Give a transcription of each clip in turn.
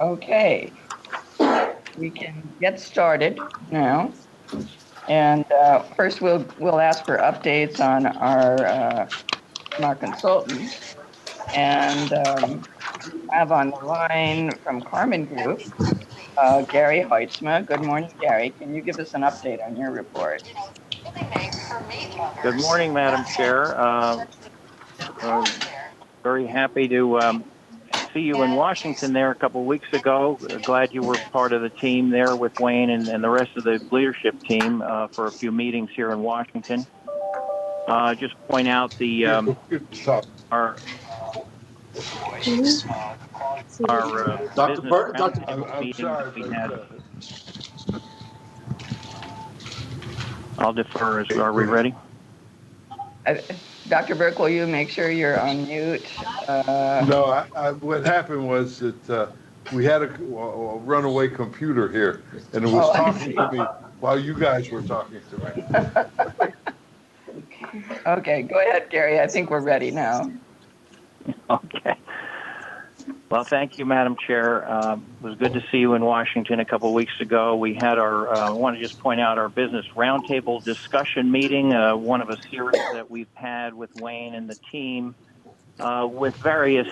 Okay, we can get started now. And first, we'll ask for updates on our consultants. And I have on the line from Carmen Group, Gary Hoitzma. Good morning, Gary. Can you give us an update on your report? Good morning, Madam Chair. Very happy to see you in Washington there a couple of weeks ago. Glad you were part of the team there with Wayne and the rest of the leadership team for a few meetings here in Washington. Just point out the our Dr. business Burke, roundtable meeting that we had. I'll defer. Are we ready? Dr. Burke, will you make sure you're on mute? No, what happened was that we had a runaway computer here, and it was talking to me while you guys were talking to me. Okay, go ahead, Gary. I think we're ready now. Okay. Well, thank you, Madam Chair. It was good to see you in Washington a couple of weeks ago. We had I want to just point out our business roundtable discussion meeting, one of a series that we've had with Wayne and the team, with various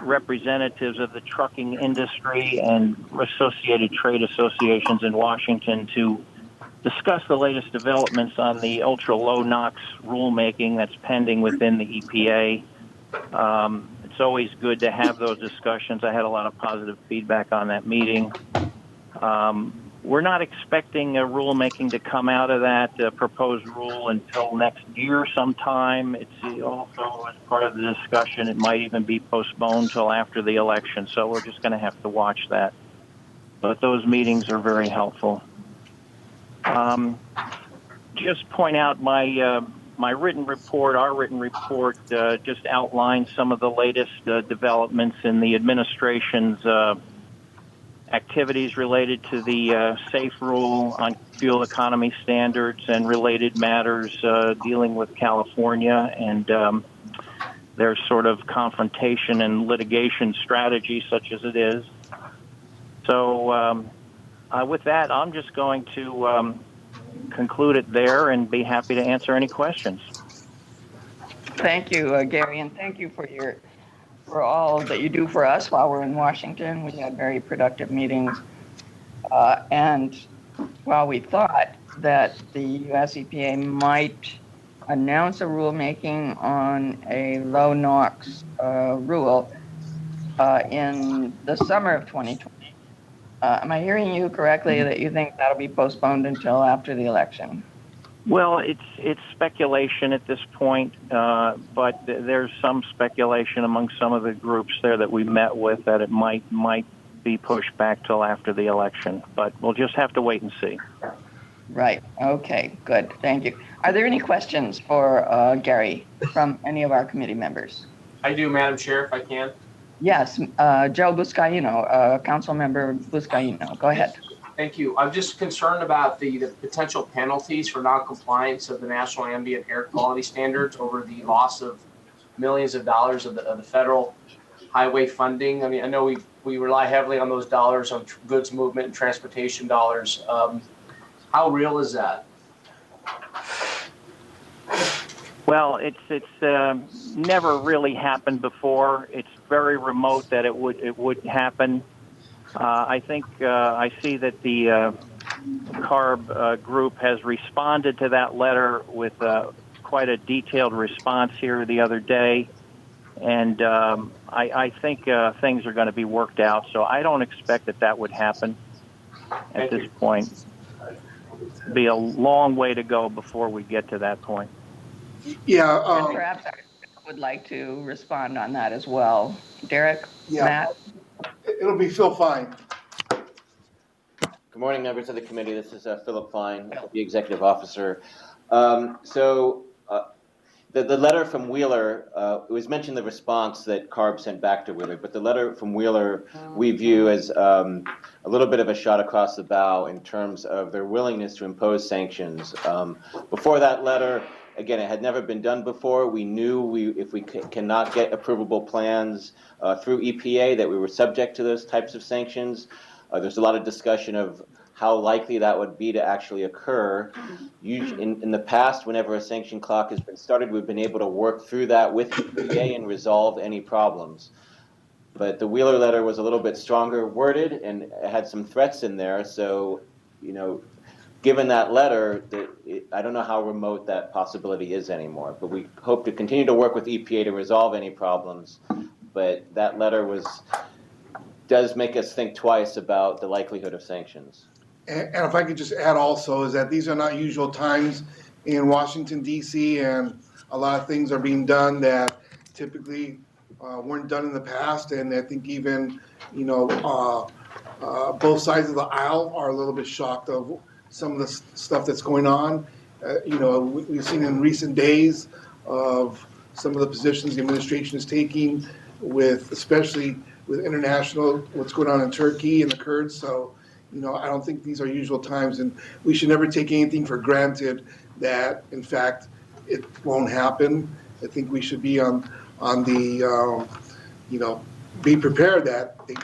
representatives of the trucking industry and associated trade associations in Washington to discuss the latest developments on the ultra-low NOx rulemaking that's pending within the EPA. It's always good to have those discussions. I had a lot of positive feedback on that meeting. We're not expecting a rulemaking to come out of that proposed rule until next year sometime. It's also, as part of the discussion, it might even be postponed till after the election. So we're just going to have to watch that. But those meetings are very helpful. Just point out my written report, our written report, just outlines some of the latest developments in the administration's activities related to the SAFE rule on fuel economy standards and related matters dealing with California and their sort of confrontation and litigation strategy, such as it is. So with that, I'm just going to conclude it there and be happy to answer any questions. Thank you, Gary, and thank you for all that you do for us while we're in Washington. We had very productive meetings. And while we thought that the US EPA might announce a rulemaking on a low NOx rule in the summer of 2020, am I hearing you correctly that you think that'll be postponed until after the election? Well, it's speculation at this point, but there's some speculation among some of the groups there that we met with that it might be pushed back till after the election. But we'll just have to wait and see. Right. Okay, good. Thank you. Are there any questions for Gary from any of our committee members? I do, Madam Chair, if I can. Yes, Joe Buscaino, Council Member Buscaino. Go ahead. Thank you. I'm just concerned about the potential penalties for non-compliance of the National Ambient Air Quality Standards over the loss of millions of dollars of the federal highway funding. I mean, I know we rely heavily on those dollars on goods movement and transportation dollars. How real is that? Well, it's never really happened before. It's very remote that it would happen. I think I see that the CARB group has responded to that letter with quite a detailed response here the other day, and I think things are going to be worked out. So I don't expect that would happen at this point. It'll be a long way to go before we get to that point. Yeah. And perhaps I would like to respond on that as well. Derek, Yeah. Matt? It'll be Phil Fine. Good morning, members of the committee. This is Philip Fine, the executive officer. The letter from Wheeler, it was mentioned the response that CARB sent back to Wheeler, but the letter from Wheeler we view as a little bit of a shot across the bow in terms of their willingness to impose sanctions. Before that letter, again, it had never been done before. We knew if we cannot get approvable plans through EPA that we were subject to those types of sanctions. There's a lot of discussion of how likely that would be to actually occur. In the past, whenever a sanction clock has been started, we've been able to work through that with EPA and resolve any problems. But the Wheeler letter was a little bit stronger worded and it had some threats in there. So, given that letter, I don't know how remote that possibility is anymore. But we hope to continue to work with EPA to resolve any problems. But that letter does make us think twice about the likelihood of sanctions. And if I could just add also, is that these are not usual times in Washington, D.C., and a lot of things are being done that typically weren't done in the past. And I think even, both sides of the aisle are a little bit shocked of some of the stuff that's going on. We've seen in recent days of some of the positions the administration is taking especially with international, what's going on in Turkey and the Kurds. So, I don't think these are usual times, and we should never take anything for granted that, in fact, it won't happen. I think we should be on the, be prepared that it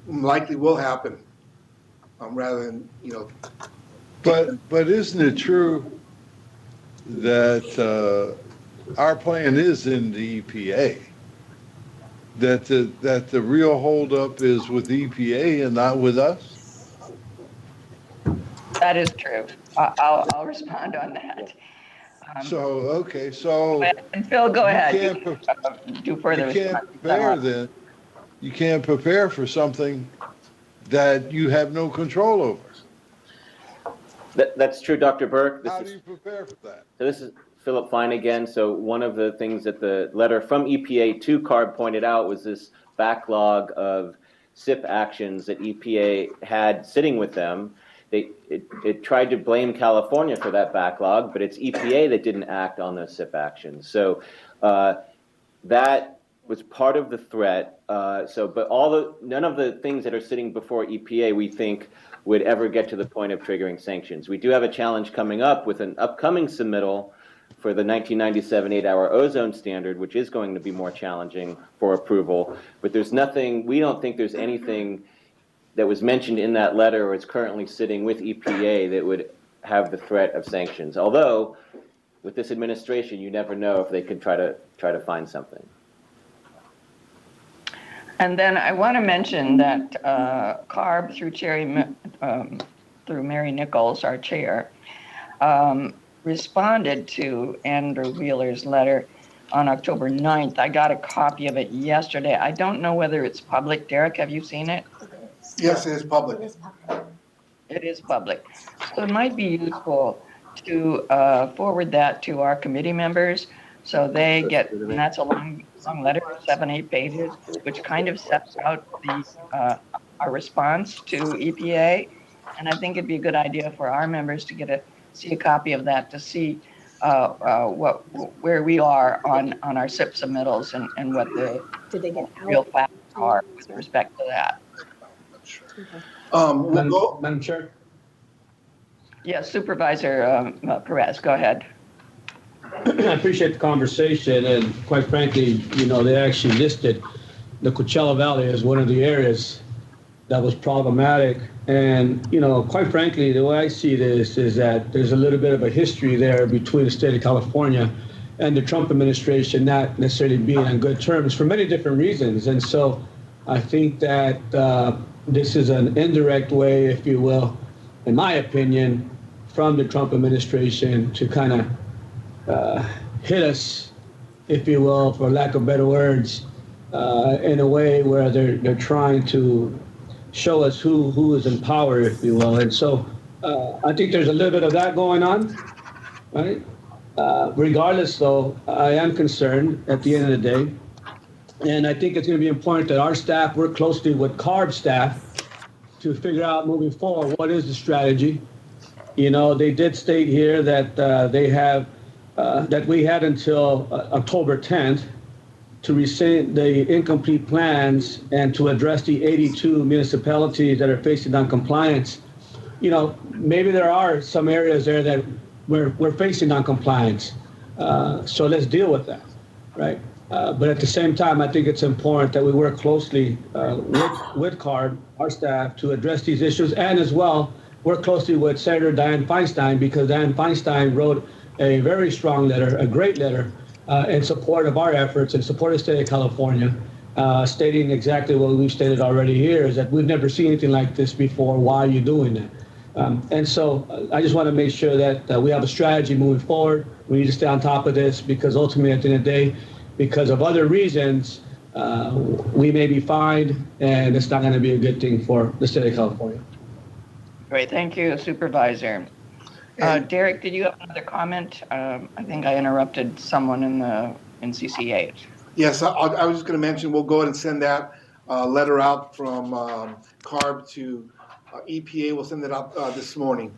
likely will happen, rather than, But isn't it true that our plan is in the EPA? That the real holdup is with EPA and not with us? That is true. I'll respond on that. And Phil, go ahead. You can't prepare for something that you have no control over. That's true, Dr. Burke. How do you prepare for that? So this is Philip Fine again. So one of the things that the letter from EPA to CARB pointed out was this backlog of SIP actions that EPA had sitting with them. It tried to blame California for that backlog, but it's EPA that didn't act on those SIP actions. So that was part of the threat. But none of the things that are sitting before EPA, we think, would ever get to the point of triggering sanctions. We do have a challenge coming up with an upcoming submittal for the 1997 8-hour ozone standard, which is going to be more challenging for approval. But we don't think there's anything that was mentioned in that letter or is currently sitting with EPA that would have the threat of sanctions. Although, with this administration, you never know if they could try to find something. And then I want to mention that CARB through Mary Nichols, our chair, responded to Andrew Wheeler's letter on October 9th. I got a copy of it yesterday. I don't know whether it's public. Derek, have you seen it? Yes, it is public. It is public. So it might be useful to forward that to our committee members so they get, and that's a long letter, 7-8 pages, which kind of sets out our response to EPA. And I think it'd be a good idea for our members to see a copy of that, to see where we are on our SIP submittals and what the real facts are with respect to that. Madam Chair? Yes, Supervisor Perez, go ahead. I appreciate the conversation, and quite frankly, they actually listed the Coachella Valley as one of the areas that was problematic. And, quite frankly, the way I see this is that there's a little bit of a history there between the state of California and the Trump administration not necessarily being on good terms for many different reasons. And so I think that this is an indirect way, if you will, in my opinion, from the Trump administration to kind of hit us, if you will, for lack of better words, in a way where they're trying to show us who is in power, if you will. And so I think there's a little bit of that going on, right? Regardless, though, I am concerned at the end of the day. And I think it's going to be important that our staff work closely with CARB staff to figure out moving forward what is the strategy. They did state here that that we had until October 10th to rescind the incomplete plans and to address the 82 municipalities that are facing noncompliance. Maybe there are some areas there that we're facing noncompliance. So let's deal with that, right? But at the same time, I think it's important that we work closely with CARB, our staff, to address these issues, and as well work closely with Senator Dianne Feinstein, because Dianne Feinstein wrote a very strong letter, a great letter, in support of our efforts, in support of the state of California, stating exactly what we've stated already here, is that we've never seen anything like this before. Why are you doing that? And so I just want to make sure that we have a strategy moving forward. We need to stay on top of this, because ultimately, at the end of the day, because of other reasons, we may be fined, and it's not going to be a good thing for the state of California. Great, thank you, Supervisor. Derek, did you have another comment? I think I interrupted someone in CCH. Yes, I was just going to mention, we'll go ahead and send that letter out from CARB to EPA. We'll send it out this morning.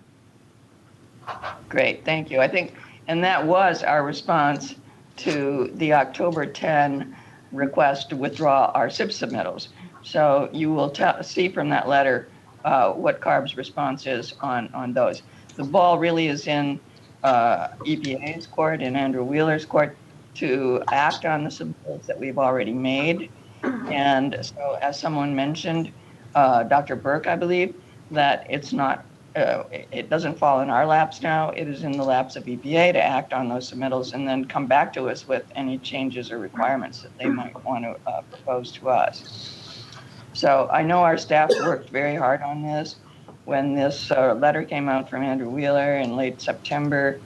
Great, thank you. I think, and that was our response to the October 10 request to withdraw our SIP submittals. So you will see from that letter what CARB's response is on those. The ball really is in EPA's court and Andrew Wheeler's court to act on the submittals that we've already made. And so, as someone mentioned, Dr. Burke, I believe, that it's not, it doesn't fall in our laps now. It is in the laps of EPA to act on those submittals and then come back to us with any changes or requirements that they might want to propose to us. So I know our staff worked very hard on this. When this letter came out from Andrew Wheeler in late September,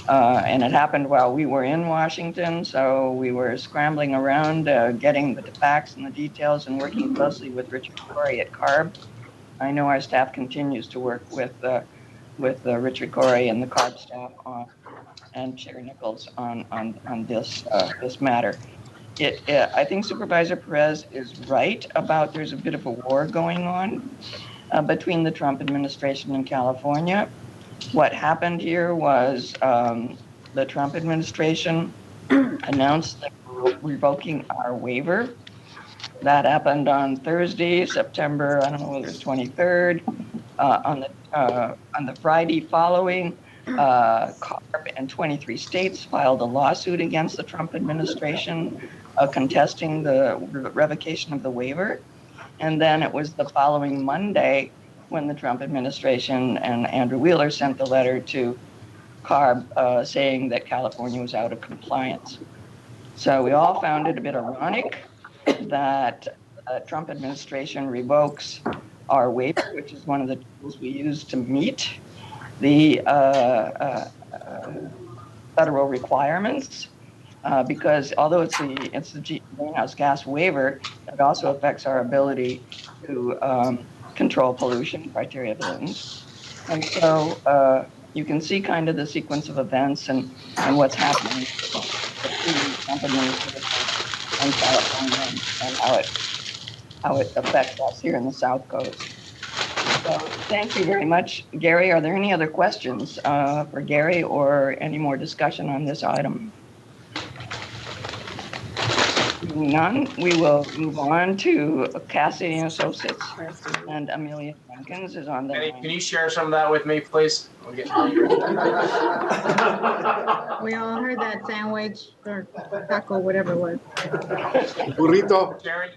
and it happened while we were in Washington, so we were scrambling around getting the facts and the details and working closely with Richard Corey at CARB. I know our staff continues to work with Richard Corey and the CARB staff and Chair Nichols on this matter. I think Supervisor Perez is right about there's a bit of a war going on between the Trump administration and California. What happened here was the Trump administration announced that we're revoking our waiver. That happened on Thursday, September, I don't know whether it's 23rd. On the Friday following, CARB and 23 states filed a lawsuit against the Trump administration contesting the revocation of the waiver. And then it was the following Monday when the Trump administration and Andrew Wheeler sent the letter to CARB saying that California was out of compliance. So we all found it a bit ironic that Trump administration revokes our waiver, which is one of the tools we use to meet the federal requirements. Because although it's the greenhouse gas waiver, it also affects our ability to control pollution, criteria pollutants. And so you can see kind of the sequence of events and what's happening between Trump administration and California and how it affects us here in the South Coast. So thank you very much. Gary, are there any other questions for Gary or any more discussion on this item? None. We will move on to Cassidy and Associates, and Amelia Jenkins is on the line. Can you share some of that with me, please? We all heard that sandwich or taco, whatever it was. Burrito. Jerry.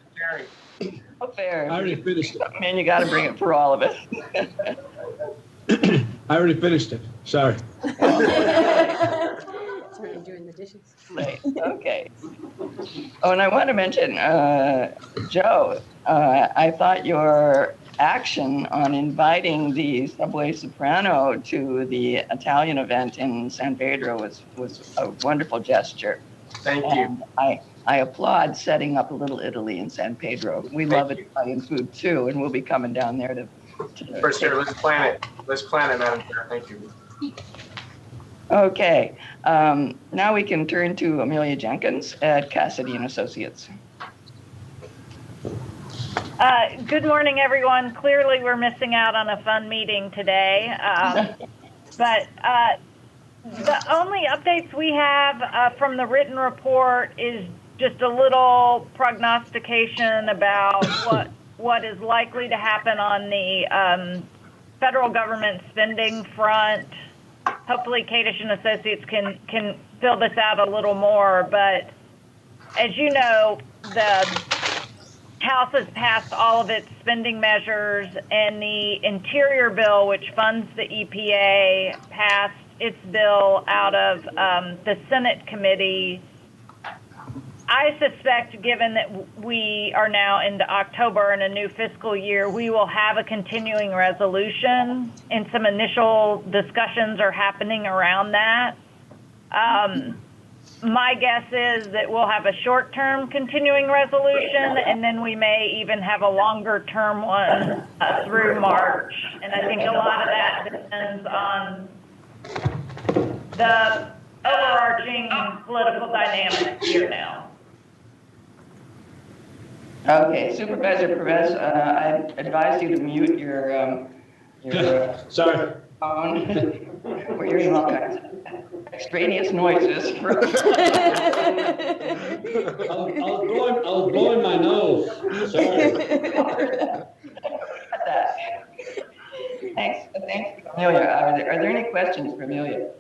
Oh, fair. I already finished it. I mean, you got to bring it for all of us. I already finished it. Sorry. Sorry, doing the dishes. Right. Okay. Oh, and I want to mention, Joe, I thought your action on inviting the Subway Soprano to the Italian event in San Pedro was a wonderful gesture. Thank you. And I applaud setting up a Little Italy in San Pedro. We love Italian food too, and we'll be coming down there to For sure. Let's plan it. Let's plan it, Madam Chair. Thank you. Okay. Now we can turn to Amelia Jenkins at Cassidy and Associates. Good morning, everyone. Clearly, we're missing out on a fun meeting today. But the only updates we have from the written report is just a little prognostication about what is likely to happen on the federal government spending front hopefully Kadish and Associates can fill this out a little more. But as you know, the House has passed all of its spending measures, and the Interior bill, which funds the EPA, passed its bill out of the Senate committee. I suspect, given that we are now into October and a new fiscal year, we will have a continuing resolution, and some initial discussions are happening around that. My guess is that we'll have a short-term continuing resolution, and then we may even have a longer-term one through March. And I think a lot of that depends on the overarching political dynamics here now. Okay, Supervisor Perez, I advise you to mute your Sorry. phone. We're hearing all kinds of extraneous noises. I was blowing my nose. Sorry. Thanks, Amelia. Are there any questions for Amelia?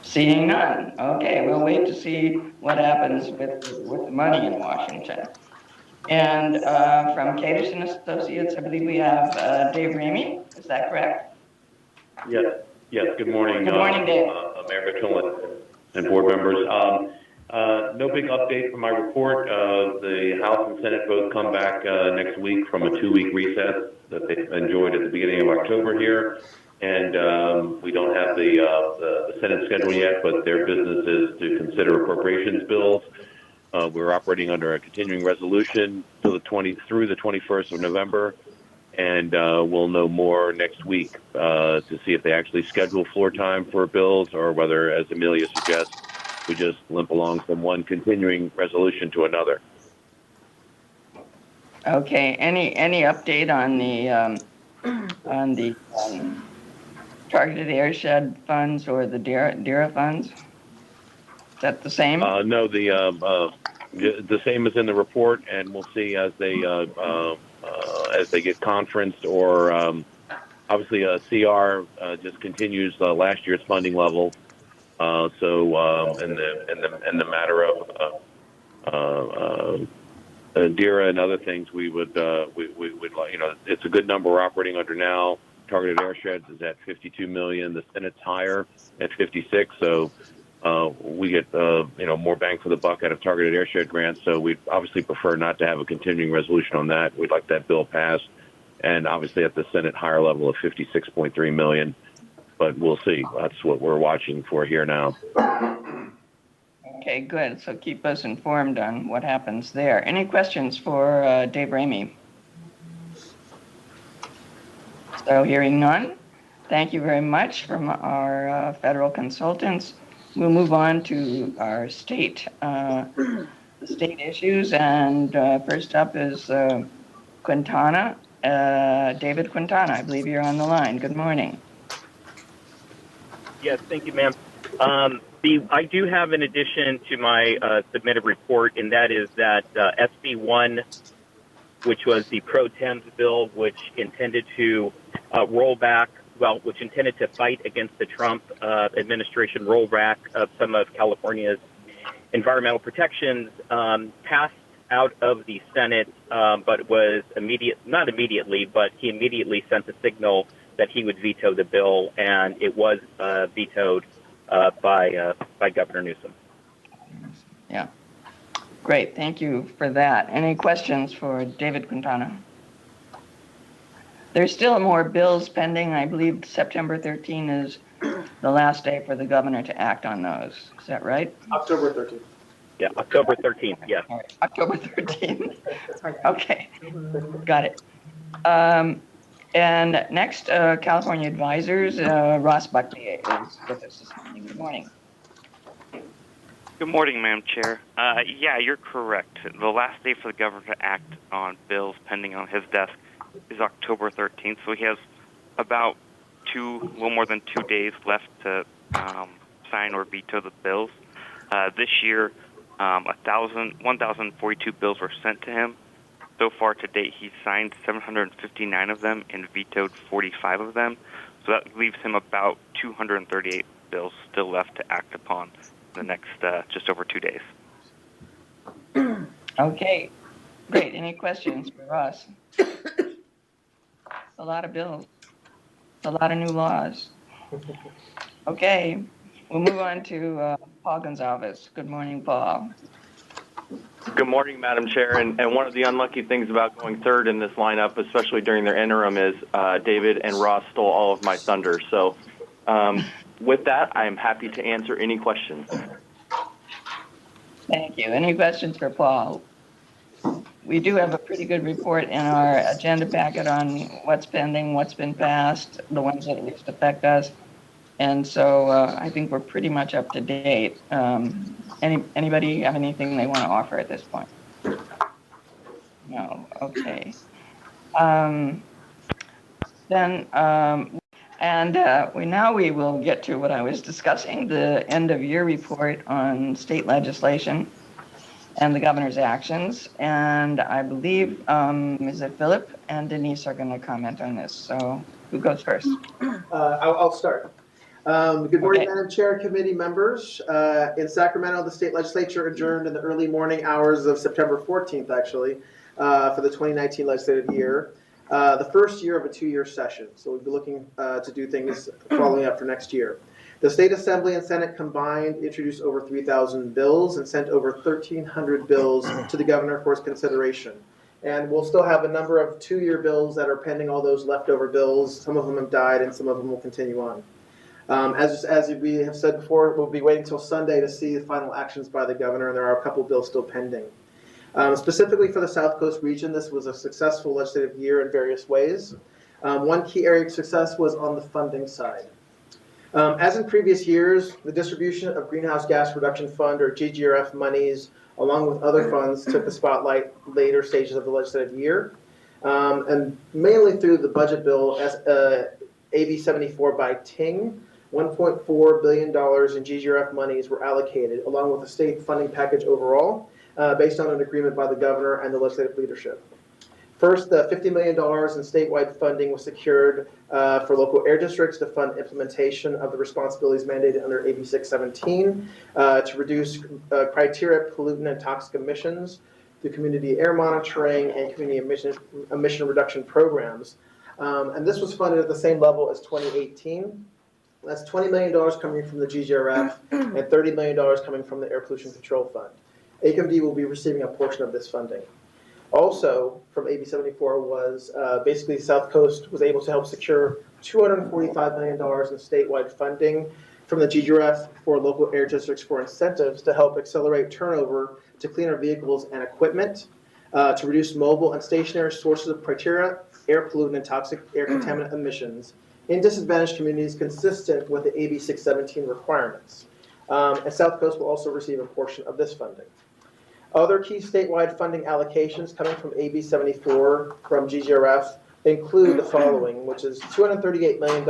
Seeing none. Okay, we'll wait to see what happens with the money in Washington. And from Kadish and Associates, I believe we have Dave Ramey. Is that correct? Yes. Good morning. Good morning, Dave. Mayor Mitchell and board members. No big update from my report. The House and Senate both come back next week from a 2-week recess that they enjoyed at the beginning of October here. And we don't have the Senate schedule yet, but their business is to consider appropriations bills. We're operating under a continuing resolution through the 21st of November, and we'll know more next week to see if they actually schedule floor time for bills or whether, as Amelia suggests, we just limp along from one continuing resolution to another. Okay. Any update on the targeted airshed funds or the DERA funds? Is that the same? No, the same as in the report, and we'll see as they get conferenced or obviously CR just continues last year's funding level. So in the matter of DERA and other things, we would it's a good number we're operating under now. Targeted airsheds is at 52 million. The Senate's higher at 56. So we get more bang for the buck out of targeted airshed grants. So we'd obviously prefer not to have a continuing resolution on that. We'd like that bill passed, and obviously at the Senate higher level of 56.3 million. But we'll see. That's what we're watching for here now. Okay, good. So keep us informed on what happens there. Any questions for Dave Ramey? So hearing none, thank you very much from our federal consultants. We'll move on to our state issues, and first up is Quintana, David Quintana. I believe you're on the line. Good morning. Yes, thank you, ma'am. I do have an addition to my submitted report, and that is that SB 1, which was the pro Tems bill, which intended to which intended to fight against the Trump administration rollback of some of California's environmental protections, passed out of the Senate, but was not immediately, but he immediately sent a signal that he would veto the bill, and it was vetoed by Governor Newsom. Yeah. Great. Thank you for that. Any questions for David Quintana? There's still more bills pending. I believe September 13 is the last day for the governor to act on those. Is that right? October 13th. Yeah, October 13th, yes. All right. October 13th. Okay. Got it. And next, California Advisors, Ross Buckley is with us this morning. Good morning. Good morning, Madam Chair. Yeah, you're correct. The last day for the governor to act on bills pending on his desk is October 13th, so he has about a little more than 2 days left to sign or veto the bills. This year, 1,042 bills were sent to him. So far to date, he's signed 759 of them and vetoed 45 of them. So that leaves him about 238 bills still left to act upon in the next just over 2 days. Okay, great. Any questions for us? A lot of bills, a lot of new laws. Okay, we'll move on to Paul Gonzalez. Good morning, Paul. Good morning, Madam Chair. And one of the unlucky things about going third in this lineup, especially during their interim, is David and Ross stole all of my thunder. So with that, I am happy to answer any questions. Thank you. Any questions for Paul? We do have a pretty good report in our agenda packet on what's pending, what's been passed, the ones that at least affect us. And so I think we're pretty much up to date. Anybody have anything they want to offer at this point? No. Okay. We will get to what I was discussing, the end of year report on state legislation and the governor's actions. And I believe, is it Philip and Denise are going to comment on this. So who goes first? I'll start. Good morning, Okay. Madam Chair, committee members. In Sacramento, the state legislature adjourned in the early morning hours of September 14th, actually, for the 2019 legislative year, the first year of a 2-year session. So we'll be looking to do things following up for next year. The State Assembly and Senate combined introduced over 3,000 bills and sent over 1,300 bills to the governor for his consideration. And we'll still have a number of 2-year bills that are pending, all those leftover bills. Some of them have died and some of them will continue on. As we have said before, we'll be waiting till Sunday to see the final actions by the governor, and there are a couple bills still pending. Specifically for the South Coast region, this was a successful legislative year in various ways. One key area of success was on the funding side. As in previous years, the distribution of Greenhouse Gas Reduction Fund, or GGRF monies, along with other funds, took the spotlight later stages of the legislative year. And mainly through the budget bill, as AB 74 by Ting, $1.4 billion in GGRF monies were allocated, along with the state funding package overall, based on an agreement by the governor and the legislative leadership. First, the $50 million in statewide funding was secured for local air districts to fund implementation of the responsibilities mandated under AB 617 to reduce criteria pollutant and toxic emissions through community air monitoring and community emission reduction programs. And this was funded at the same level as 2018. That's $20 million coming from the GGRF and $30 million coming from the Air Pollution Control Fund. AQMD will be receiving a portion of this funding. Also, from AB 74 was basically South Coast was able to help secure $245 million in statewide funding from the GGRF for local air districts for incentives to help accelerate turnover to cleaner vehicles and equipment, to reduce mobile and stationary sources of criteria, air pollutant and toxic air contaminant emissions in disadvantaged communities consistent with the AB 617 requirements. And South Coast will also receive a portion of this funding. Other key statewide funding allocations coming from AB 74 from GGRF include the following, which is $238 million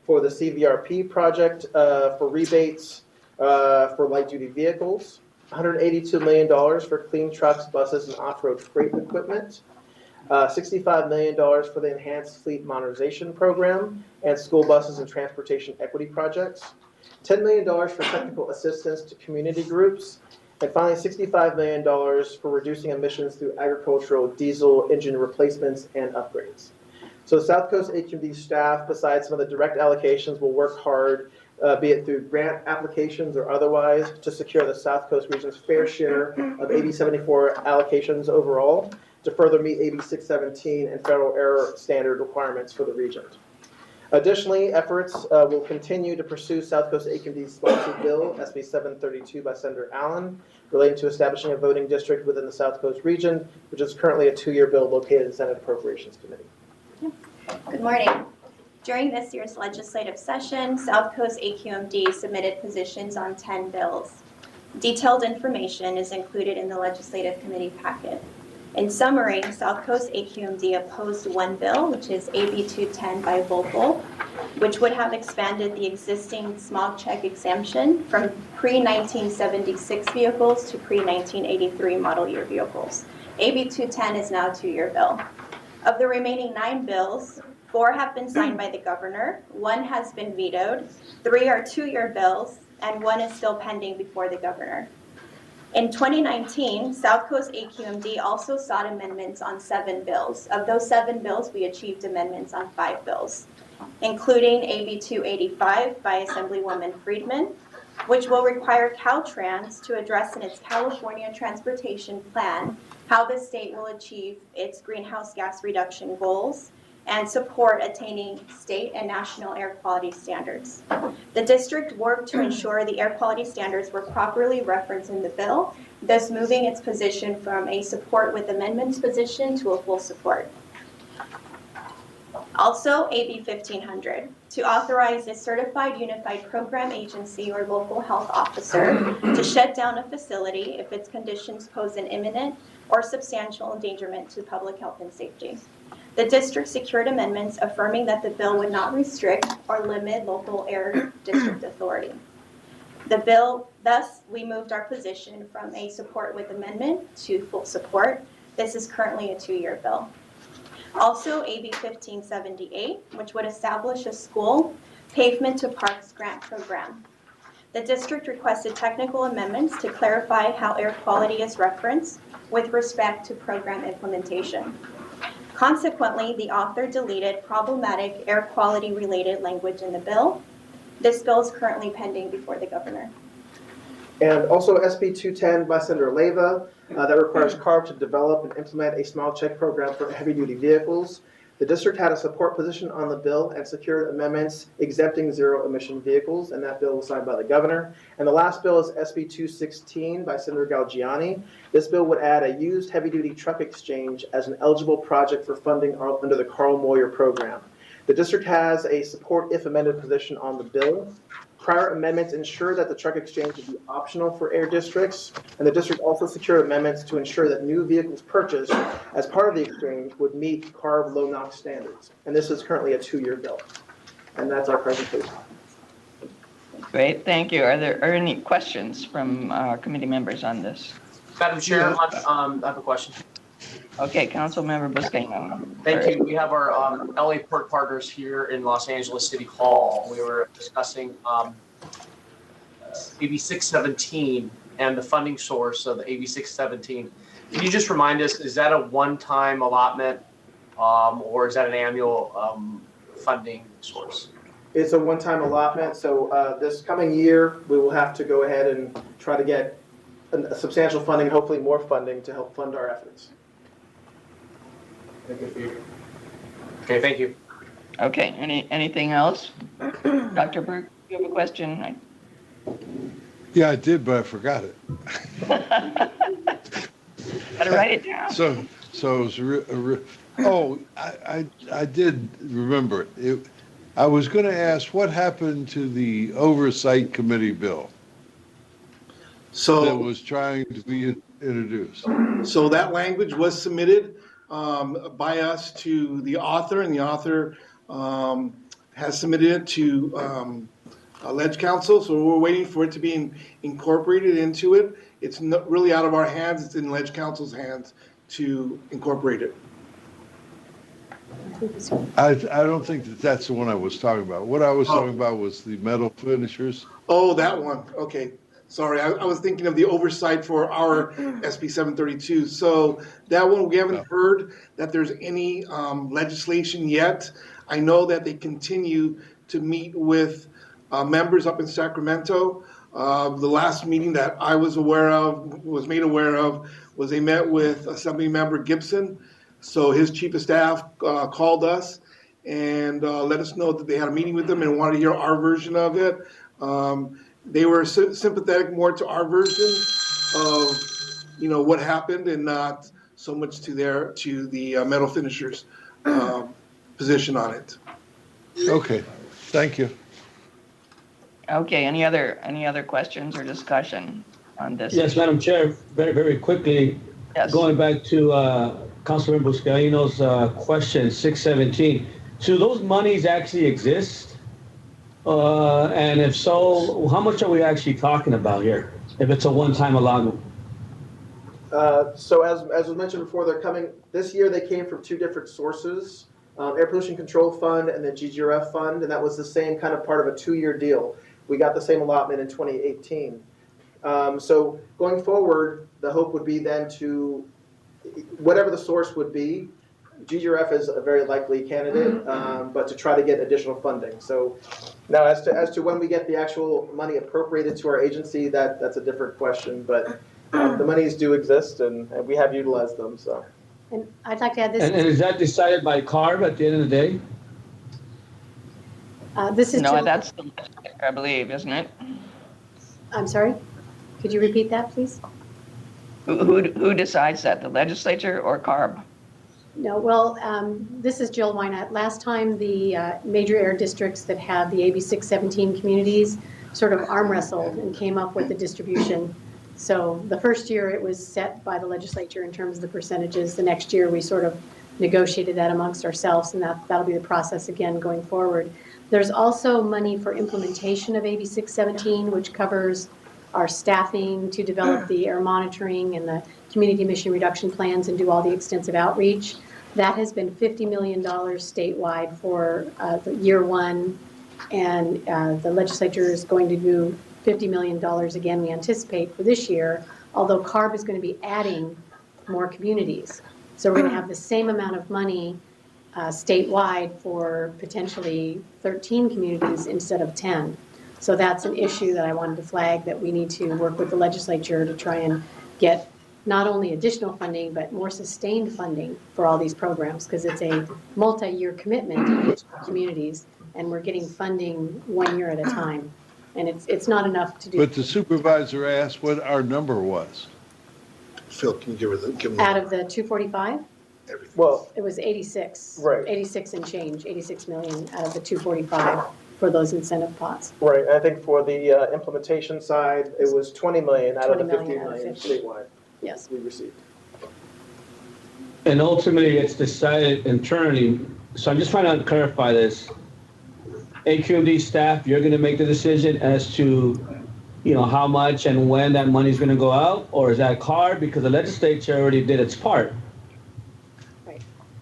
for the CVRP project for rebates for light-duty vehicles, $182 million for clean trucks, buses, and off-road freight equipment, $65 million for the Enhanced Fleet Modernization Program and school buses and transportation equity projects, $10 million for technical assistance to community groups, and finally $65 million for reducing emissions through agricultural diesel engine replacements and upgrades. So South Coast AQMD staff, besides some of the direct allocations, will work hard, be it through grant applications or otherwise, to secure the South Coast region's fair share of AB 74 allocations overall, to further meet AB 617 and federal air standard requirements for the region. Additionally, efforts will continue to pursue South Coast AQMD's sponsored bill, SB 732 by Senator Allen, relating to establishing a voting district within the South Coast region, which is currently a 2-year bill located in the Senate Appropriations Committee. Good morning. During this year's legislative session, South Coast AQMD submitted positions on 10 bills. Detailed information is included in the legislative committee packet. In summary, South Coast AQMD opposed one bill, which is AB 210 by Volpol, which would have expanded the existing smog check exemption from pre-1976 vehicles to pre-1983 model year vehicles. AB 210 is now a 2-year bill. Of the remaining 9 bills, 4 have been signed by the governor, 1 has been vetoed, 3 are 2-year bills, and 1 is still pending before the governor. In 2019, South Coast AQMD also sought amendments on 7 bills. Of those 7 bills, we achieved amendments on 5 bills, including AB 285 by Assemblywoman Friedman, which will require Caltrans to address in its California Transportation Plan how the state will achieve its greenhouse gas reduction goals and support attaining state and national air quality standards. The district worked to ensure the air quality standards were properly referenced in the bill, thus moving its position from a support with amendments position to a full support. Also, AB 1500, to authorize a certified unified program agency or local health officer to shut down a facility if its conditions pose an imminent or substantial endangerment to public health and safety. The district secured amendments affirming that the bill would not restrict or limit local air district authority. The bill, thus, we moved our position from a support with amendment to full support. This is currently a 2-year bill. Also, AB 1578, which would establish a school pavement to parks grant program. The district requested technical amendments to clarify how air quality is referenced with respect to program implementation. Consequently, the author deleted problematic air quality related language in the bill. This bill is currently pending before the governor. And also SB 210 by Senator Leyva that requires CARB to develop and implement a small check program for heavy-duty vehicles. The district had a support position on the bill and secured amendments exempting zero-emission vehicles, and that bill was signed by the governor. And the last bill is SB 216 by Senator Galgiani. This bill would add a used heavy-duty truck exchange as an eligible project for funding under the Carl Moyer program. The district has a support if amended position on the bill. Prior amendments ensure that the truck exchange would be optional for air districts, and the district also secured amendments to ensure that new vehicles purchased as part of the exchange would meet CARB low NOx standards. And this is currently a 2-year bill. And that's our presentation. Great, thank you. Are there any questions from committee members on this? Madam Chair, I have a question. Okay, Councilmember Buscaino. Thank you. We have our LA Port partners here in Los Angeles City Hall. We were discussing AB 617 and the funding source of AB 617. Can you just remind us, is that a one-time allotment or is that an annual funding source? It's a one-time allotment, so this coming year, we will have to go ahead and try to get a substantial funding, hopefully more funding to help fund our efforts. Okay, thank you. Okay, anything else? Dr. Burke, you have a question? Yeah, I did, but I forgot it. Gotta write it down. So it was I did remember it. I was going to ask what happened to the oversight committee bill that was trying to be introduced. So that language was submitted by us to the author, and the author has submitted it to Ledge Council. So we're waiting for it to be incorporated into it. It's not really out of our hands. It's in Ledge Council's hands to incorporate it. I don't think that's the one I was talking about. What I was talking about was the metal finishers. Oh, that one. Okay. Sorry, I was thinking of the oversight for our SB 732. So that one, we haven't heard that there's any legislation yet. I know that they continue to meet with members up in Sacramento. The last meeting that I was made aware of, was they met with Assembly Member Gibson. So his chief of staff called us and let us know that they had a meeting with them and wanted to hear our version of it. They were sympathetic more to our version of, what happened, and not so much to the metal finishers position on it. Okay, thank you. Okay, any other questions or discussion on this? Yes, Madam Chair, very, very quickly, Yes. Going back to Councilmember Buscaino's question, 617. Do those monies actually exist? And if so, how much are we actually talking about here, if it's a one-time allotment? So as was mentioned before, they're coming, this year they came from 2 different sources. Air Pollution Control Fund and the GGRF Fund, and that was the same kind of part of a 2-year deal. We got the same allotment in 2018. So going forward, the hope would be then to, whatever the source would be, GGRF is a very likely candidate, but to try to get additional funding. So now as to when we get the actual money appropriated to our agency, that's a different question, but the monies do exist and we have utilized them, so. And I'd like to add this. And is that decided by CARB at the end of the day? This is No, Jill. that's the legislature, I believe, isn't it? I'm sorry? Could you repeat that, please? Who decides that, the legislature or CARB? No, well, this is Jill Wynot. Last time, the major air districts that had the AB 617 communities sort of arm wrestled and came up with a distribution. So the first year it was set by the legislature in terms of the percentages. The next year we sort of negotiated that amongst ourselves, and that'll be the process again going forward. There's also money for implementation of AB 617, which covers our staffing to develop the air monitoring and the community emission reduction plans and do all the extensive outreach. That has been $50 million statewide for the year one, and the legislature is going to do $50 million again, we anticipate, for this year, although CARB is going to be adding more communities. So we're going to have the same amount of money statewide for potentially 13 communities instead of 10. So that's an issue that I wanted to flag, that we need to work with the legislature to try and get not only additional funding, but more sustained funding for all these programs, because it's a multi-year commitment to each communities, and we're getting funding 1 year at a time. And it's not enough to do. But the supervisor asked what our number was. Phil, can you give them Out of the 245? Well, it was 86. Right. 86 and change, 86 million out of the 245 for those incentive pots. Right, I think for the implementation side, it was 20 million out of the 20 50 million out of million 50. statewide. Yes. We received. And ultimately, it's decided internally. So I'm just trying to clarify this. AQMD staff, you're going to make the decision as to, how much and when that money is going to go out, or is that CARB, because the legislature already did its part? Right.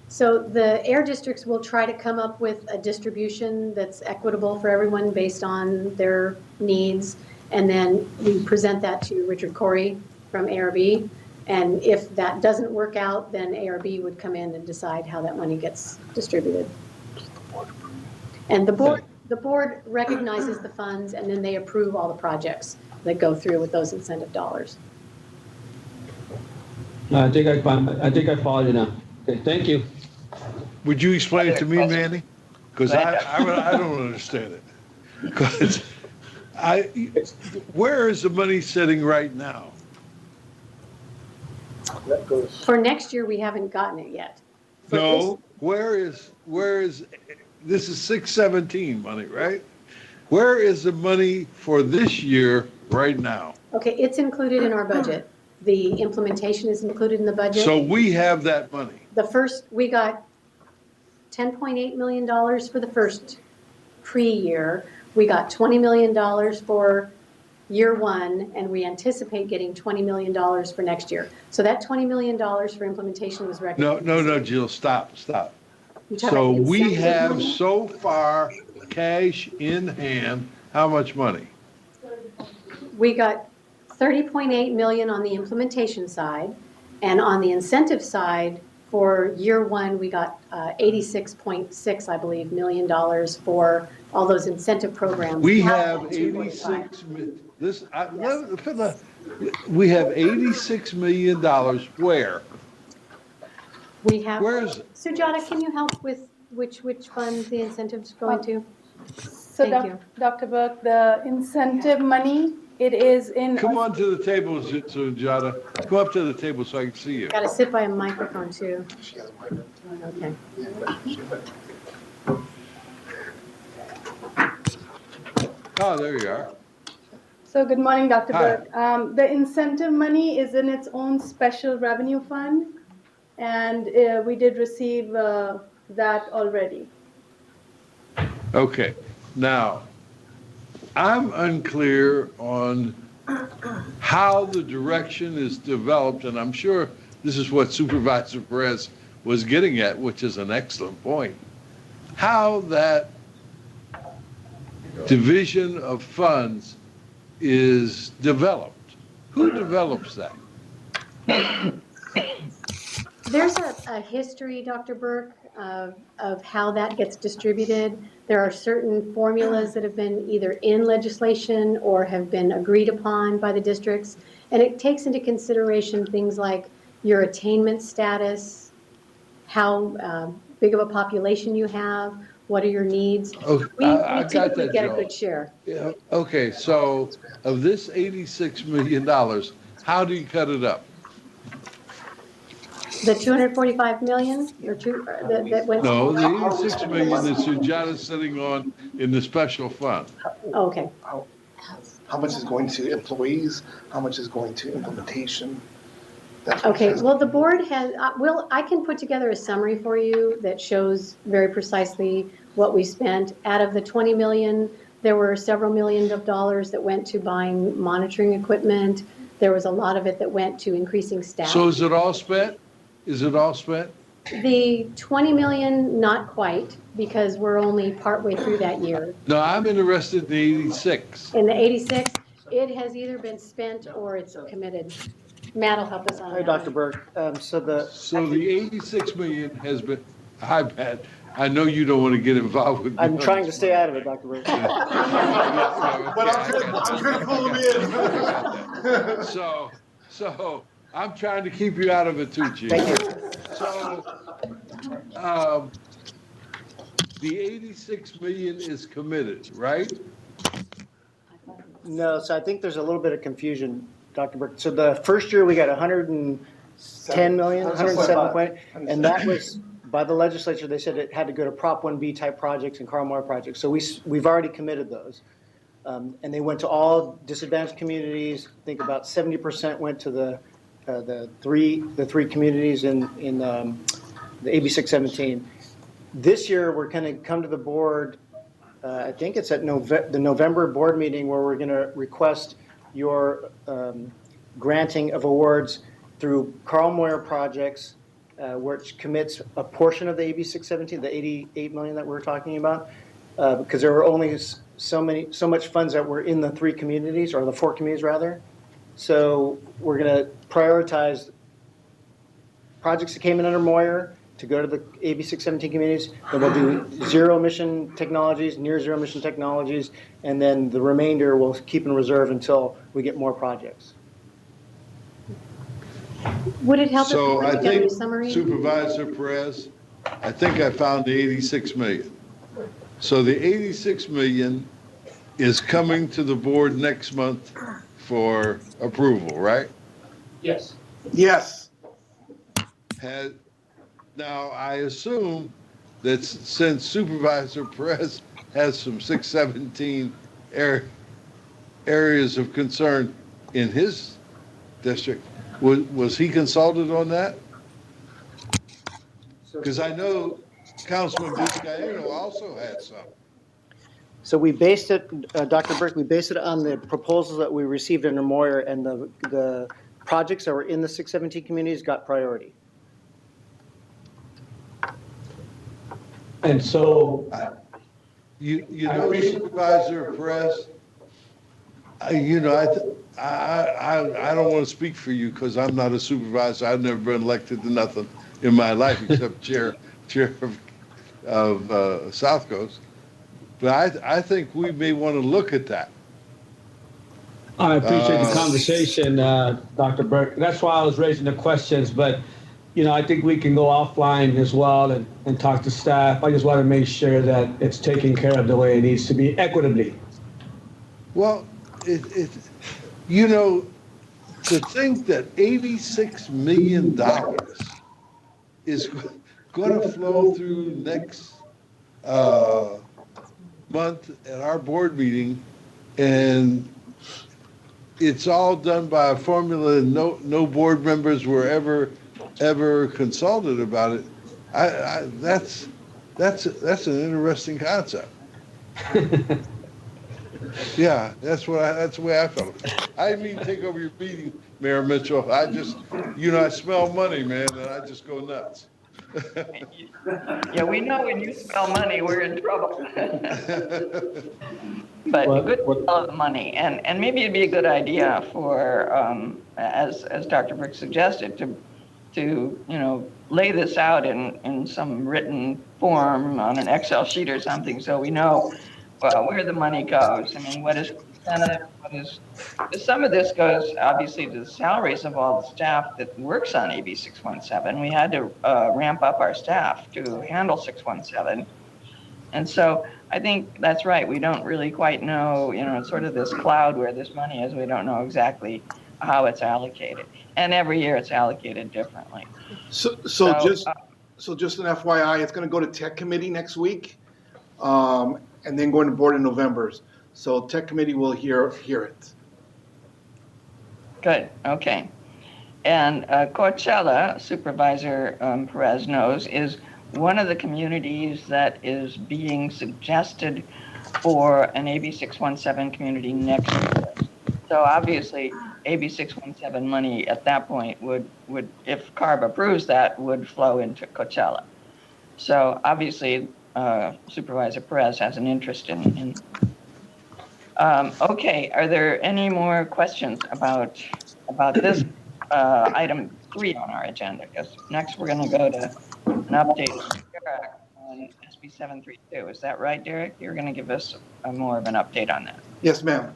So the air districts will try to come up with a distribution that's equitable for everyone based on their needs, and then we present that to Richard Corey from ARB. And if that doesn't work out, then ARB would come in and decide how that money gets distributed. And the board recognizes the funds, and then they approve all the projects that go through with those incentive dollars. I think I follow you now. Okay, thank you. Would you explain it to me, Manny? Because I don't understand it. Because where is the money sitting right now? That goes. For next year, we haven't gotten it yet. No, where is this is 617 money, right? Where is the money for this year right now? Okay, it's included in our budget. The implementation is included in the budget. So we have that money. We got $10.8 million for the first pre-year. We got $20 million for year one, and we anticipate getting $20 million for next year. So that $20 million for implementation was recognized. No, Jill, stop. You talk So about the we incentive have money? so far cash in hand, how much money? We got 30.8 million on the implementation side, and on the incentive side, for year one, we got 86.6, I believe, million dollars for all those incentive programs. We have 86, we have $86 million where? We have, Where is it? Sujata, can you help with which fund the incentives going to? So Thank you. Dr. Burke, the incentive money, it is in. Come on to the table, Sujata. Come up to the table so I can see you. Got to sit by a microphone too. Okay. Oh, there you are. So good morning, Dr. Hi. Burke. The incentive money is in its own special revenue fund, and we did receive that already. Okay, now, I'm unclear on how the direction is developed, and I'm sure this is what Supervisor Perez was getting at, which is an excellent point. how that division of funds is developed. Who develops that? There's a history, Dr. Burke, of how that gets distributed. There are certain formulas that have been either in legislation or have been agreed upon by the districts. And it takes into consideration things like your attainment status, how big of a population you have, what are your needs. Oh, We I got typically that, get a Joe. good share. Yeah, okay, so of this $86 million, how do you cut it up? The 245 million or two that went. No, the 86 million that Sujata's sitting on in the special fund. Okay. How much is going to employees? How much is going to implementation? Okay, well, the board has, I can put together a summary for you that shows very precisely what we spent. Out of the 20 million, there were several million of dollars that went to buying monitoring equipment. There was a lot of it that went to increasing staff. So is it all spent? Is it all spent? The 20 million, not quite, because we're only partway through that year. No, I'm interested in the 86. In the 86, it has either been spent or it's committed. Matt will help us on that. Hi, Dr. Burke. So the 86 million has been, hi, Matt. I know you don't want to get involved with. I'm trying to stay out of it, Dr. Burke. But I'm trying to pull him in. So I'm trying to keep you out of it too, Chief. Thank you. So, the 86 million is committed, right? No, so I think there's a little bit of confusion, Dr. Burke. So the first year we got 110 million, 107 point, and that was by the legislature. They said it had to go to Prop 1B type projects and Carl Moore projects. So we've already committed those. And they went to all disadvantaged communities. I think about 70% went to the three communities in the AB 617. This year, we're going to come to the board. I think it's at the November board meeting where we're going to request your granting of awards through Carl Moyer projects, which commits a portion of the AB 617, the 88 million that we're talking about, because there were only so much funds that were in the three communities, or the four communities rather. So we're going to prioritize projects that came in under Moyer to go to the AB 617 communities. Then we'll do zero emission technologies, near zero emission technologies, and then the remainder we'll keep in reserve until we get more projects. Would it help if we So put I together a think summary? Supervisor Perez, I think I found the 86 million. So the 86 million is coming to the board next month for approval, right? Yes. Yes. Now, I assume that since Supervisor Perez has some 617 areas of concern in his district, was he consulted on that? Because I know Councilman Vizcaíno also had some. So we based it, Dr. Burke, we based it on the proposals that we received under Moyer, and the projects that were in the 617 communities got priority. And so, You know, Supervisor Perez, I don't want to speak for you because I'm not a supervisor. I've never been elected to nothing in my life except chair of South Coast. But I think we may want to look at that. I appreciate the conversation, Dr. Burke. That's why I was raising the questions, but I think we can go offline as well and talk to staff. I just want to make sure that it's taken care of the way it needs to be, equitably. Well, to think that $86 million is going to flow through next month at our board meeting, and it's all done by a formula, and no board members were ever consulted about it. That's an interesting concept. Yeah, that's the way I felt. I didn't mean to take over your meeting, Mayor Mitchell. I just, I smell money, man, and I just go nuts. Yeah, we know when you spell money, we're in trouble. But good to follow the money, and maybe it'd be a good idea for, as Dr. Brick suggested, to lay this out in some written form on an Excel sheet or something, so we know where the money goes. I mean, what is percentage? What is? Some of this goes obviously to the salaries of all the staff that works on AB 617. We had to ramp up our staff to handle 617. And so I think that's right. We don't really quite know, it's sort of this cloud where this money is. We don't know exactly how it's allocated. And every year it's allocated differently. So just an FYI, it's going to go to Tech Committee next week, and then going to Board in November. So Tech Committee will hear it. Good. Okay. And Coachella, Supervisor Perez knows, is one of the communities that is being suggested for an AB 617 community next year. So obviously, AB 617 money at that point would, if CARB approves that, would flow into Coachella. So obviously, Supervisor Perez has an interest in. Okay, are there any more questions about this item 3 on our agenda? Because next we're going to go to an update on SB 732. Is that right, Derek? You're going to give us more of an update on that. Yes, ma'am.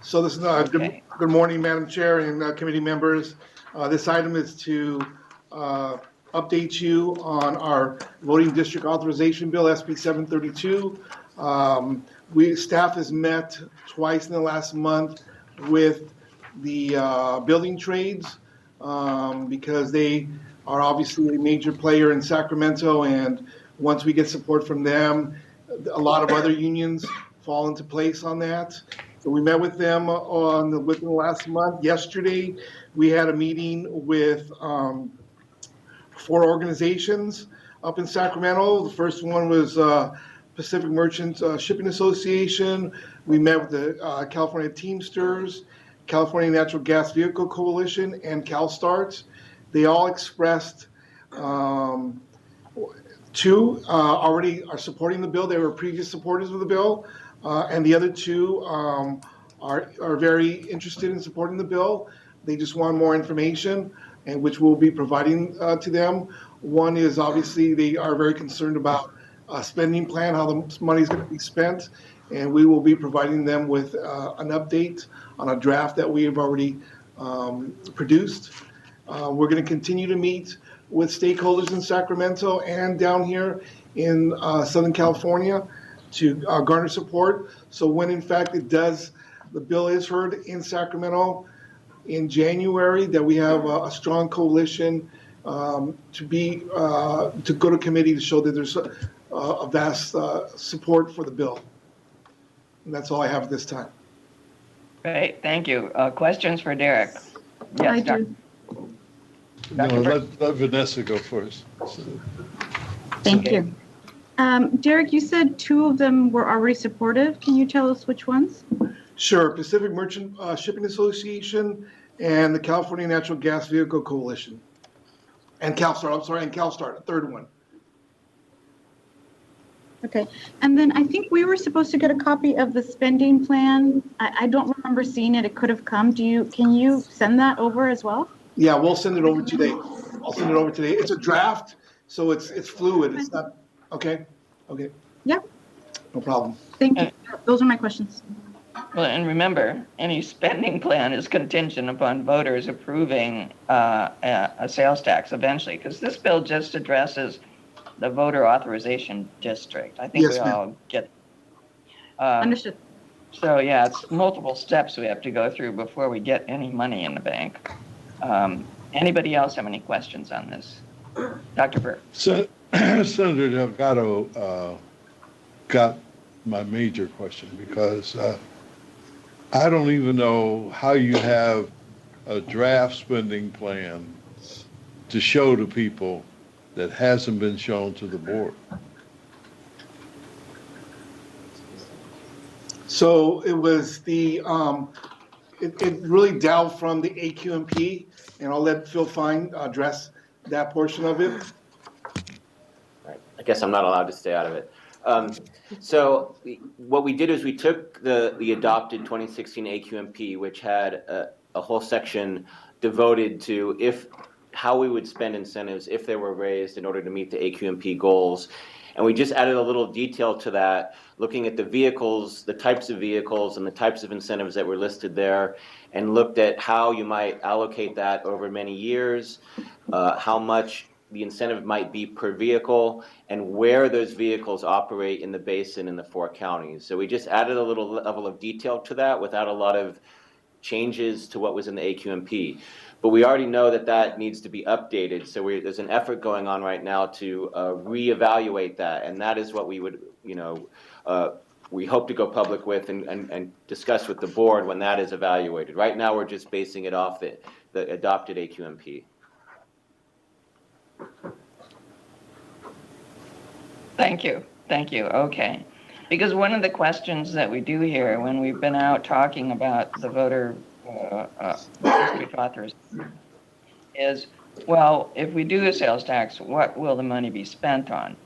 So this is good morning, Madam Chair and committee members. This item is to update you on our voting district authorization bill, SB 732. Staff has met twice in the last month with the building trades because they are obviously a major player in Sacramento, and once we get support from them, a lot of other unions fall into place on that. So we met with them within the last month. Yesterday, we had a meeting with 4 organizations up in Sacramento. The first one was Pacific Merchants Shipping Association. We met with the California Teamsters, California Natural Gas Vehicle Coalition, and CalStarts. They all expressed 2 already are supporting the bill. They were previous supporters of the bill. And the other 2 are very interested in supporting the bill. They just want more information, and which we'll be providing to them. One is obviously they are very concerned about a spending plan, how the money is going to be spent, and we will be providing them with an update on a draft that we have already produced. We're going to continue to meet with stakeholders in Sacramento and down here in Southern California to garner support. So when in fact the bill is heard in Sacramento in January, that we have a strong coalition to go to committee to show that there's a vast support for the bill. And that's all I have at this time. Great, thank you. Questions for Derek? Yes, I do. No, let Vanessa go first. Thank you. Derek, you said 2 of them were already supportive. Can you tell us which ones? Sure. Pacific Merchant Shipping Association and the California Natural Gas Vehicle Coalition. And CalStart, a third one. Okay. And then I think we were supposed to get a copy of the spending plan. I don't remember seeing it. It could have come. Can you send that over as well? Yeah, we'll send it over today. I'll send it over today. It's a draft, so it's fluid. It's not, okay? Okay. Yeah. No problem. Thank you. Those are my questions. Well, and remember, any spending plan is contingent upon voters approving a sales tax eventually, because this bill just addresses the voter authorization district. I think Yes, we ma'am. all get. Understood. So yeah, it's multiple steps we have to go through before we get any money in the bank. Anybody else have any questions on this? Dr. Burke. Senator Delgado got my major question, because I don't even know how you have a draft spending plan to show to people that hasn't been shown to the board. So it was it really delved from the AQMD, and I'll let Phil Fine address that portion of it. I guess I'm not allowed to stay out of it. So what we did is we took the adopted 2016 AQMP, which had a whole section devoted to how we would spend incentives if they were raised in order to meet the AQMP goals. And we just added a little detail to that, looking at the vehicles, the types of vehicles and the types of incentives that were listed there, and looked at how you might allocate that over many years, how much the incentive might be per vehicle, and where those vehicles operate in the basin in the 4 counties. So we just added a little level of detail to that without a lot of changes to what was in the AQMP. But we already know that needs to be updated. So there's an effort going on right now to reevaluate that. And that is what we would, we hope to go public with and discuss with the board when that is evaluated. Right now, we're just basing it off the adopted AQMP. Thank you. Thank you. Okay. Because one of the questions that we do here when we've been out talking about the voter district authorization is, well, if we do a sales tax, what will the money be spent on?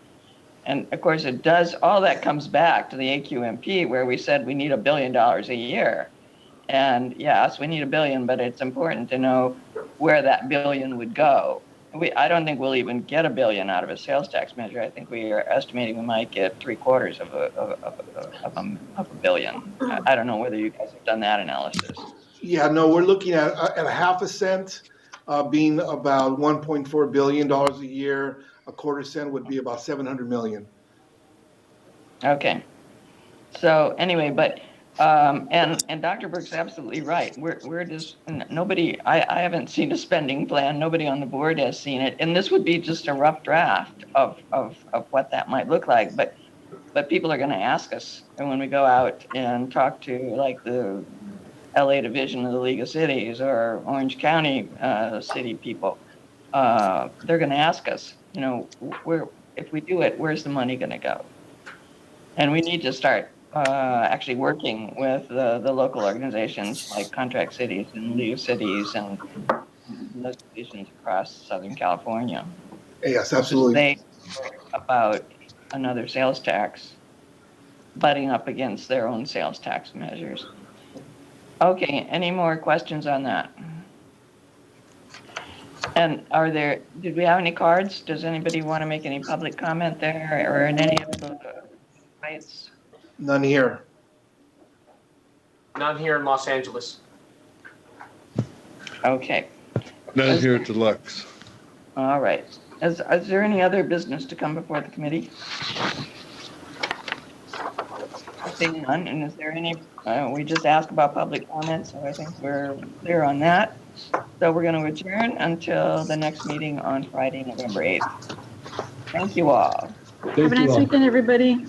And of course it does, all that comes back to the AQMP where we said we need $1 billion a year. And yes, we need $1 billion, but it's important to know where that $1 billion would go. I don't think we'll even get $1 billion out of a sales tax measure. I think we are estimating we might get 3/4 of $1 billion. I don't know whether you guys have done that analysis. Yeah, no, we're looking at a half a cent being about $1.4 billion a year. A quarter cent would be about 700 million. Okay. So anyway, but and Dr. Burke's absolutely right. We're just nobody. I haven't seen a spending plan. Nobody on the board has seen it, and this would be just a rough draft of what that might look like. But people are going to ask us, and when we go out and talk to like the LA division of the League of Cities or Orange County city people, they're going to ask us, if we do it, where's the money going to go? And we need to start actually working with the local organizations like Contract Cities and League of Cities and those divisions across Southern California. Yes, absolutely. They about another sales tax butting up against their own sales tax measures. Okay, any more questions on that? And did we have any cards? Does anybody want to make any public comment there or in any of the sites? None here. None here in Los Angeles. Okay. None here at Deluxe. All right. Is there any other business to come before the committee? Seeing none, and is there any, we just asked about public comments, so I think we're clear on that. So we're going to adjourn until the next meeting on Friday, November 8th. Thank you all. Have a nice weekend, everybody.